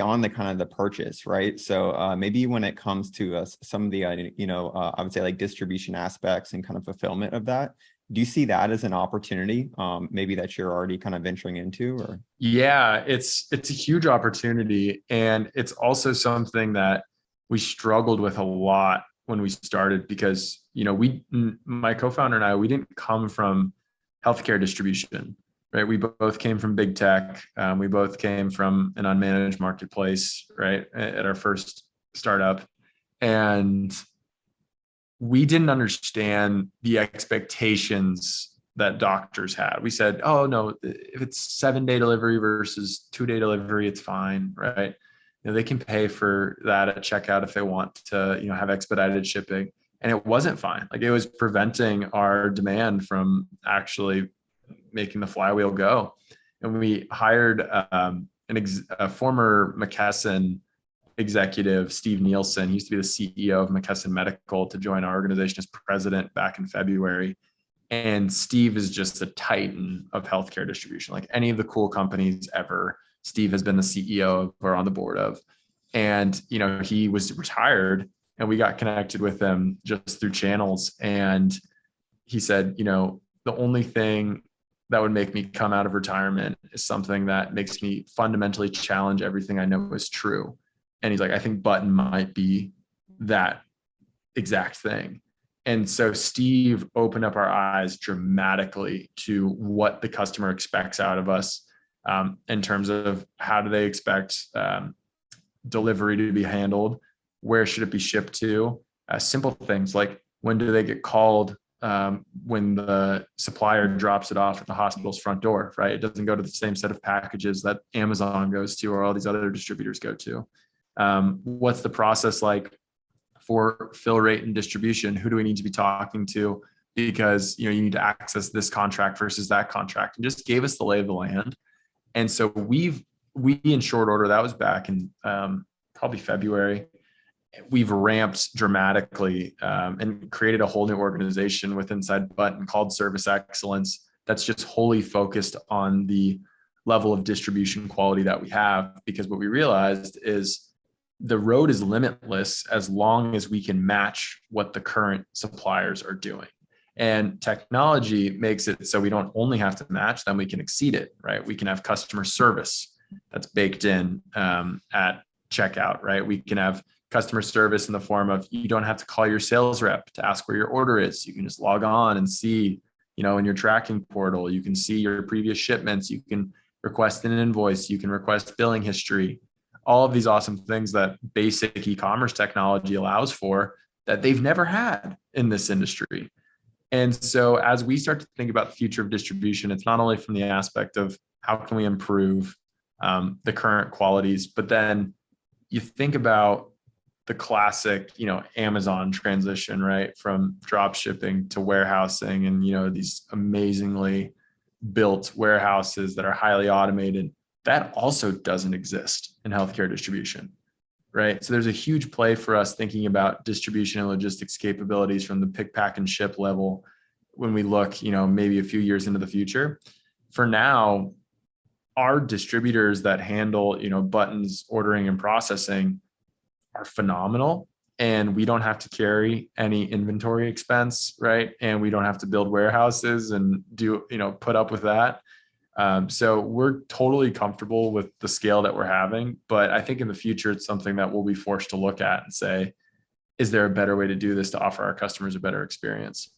on the kind of the purchase, right? So maybe when it comes to some of the, I would say like distribution aspects and kind of fulfillment of that, do you see that as an opportunity, maybe that you're already kind of venturing into? Or Yeah, it's a huge opportunity. And it's also something that we struggled with a lot when we started because, my co-founder and I, we didn't come from healthcare distribution, right? We both came from big tech. We both came from an unmanaged marketplace, right? At our first startup. And we didn't understand the expectations that doctors had. We said, oh no, if it's 7-day delivery versus 2-day delivery, it's fine, right? They can pay for that at checkout if they want to, have expedited shipping. And it wasn't fine. Like it was preventing our demand from actually making the flywheel go. And we hired a former McKesson executive, Steve Nielsen. He used to be the CEO of McKesson Medical, to join our organization as president back in February. And Steve is just a titan of healthcare distribution. Like any of the cool companies ever, Steve has been the CEO of or on the board of. And, he was retired and we got connected with him just through channels. And he said, the only thing that would make me come out of retirement is something that makes me fundamentally challenge everything I know is true. And he's like, I think Bttn might be that exact thing. And so Steve opened up our eyes dramatically to what the customer expects out of us, in terms of how do they expect delivery to be handled, where should it be shipped to, simple things like when do they get called when the supplier drops it off at the hospital's front door, right? It doesn't go to the same set of packages that Amazon goes to or all these other distributors go to. What's the process like for fill rate and distribution? Who do we need to be talking to? Because, you need to access this contract versus that contract, and just gave us the lay of the land. And so we in short order, that was back in probably February, we've ramped dramatically and created a whole new organization with inside Bttn called Service Excellence that's just wholly focused on the level of distribution quality that we have. Because what we realized is the road is limitless as long as we can match what the current suppliers are doing. And technology makes it so we don't only have to match them, we can exceed it, right? We can have customer service that's baked in at checkout, right? We can have customer service in the form of, you don't have to call your sales rep to ask where your order is. You can just log on and see, in your tracking portal, you can see your previous shipments. You can request an invoice. You can request billing history. All of these awesome things that basic e-commerce technology allows for, that they've never had in this industry. And so as we start to think about the future of distribution, it's not only from the aspect of how can we improve the current qualities, but then you think about the classic, Amazon transition, right? From drop shipping to warehousing and, these amazingly built warehouses that are highly automated. That also doesn't exist in healthcare distribution, right? So there's a huge play for us thinking about distribution and logistics capabilities from the pick, pack, and ship level when we look, maybe a few years into the future. For now, our distributors that handle, Bttn's ordering and processing are phenomenal, and we don't have to carry any inventory expense, right? And we don't have to build warehouses and do, put up with that. So we're totally comfortable with the scale that we're having, but I think in the future, it's something that we'll be forced to look at and say, is there a better way to do this to offer our customers a better experience?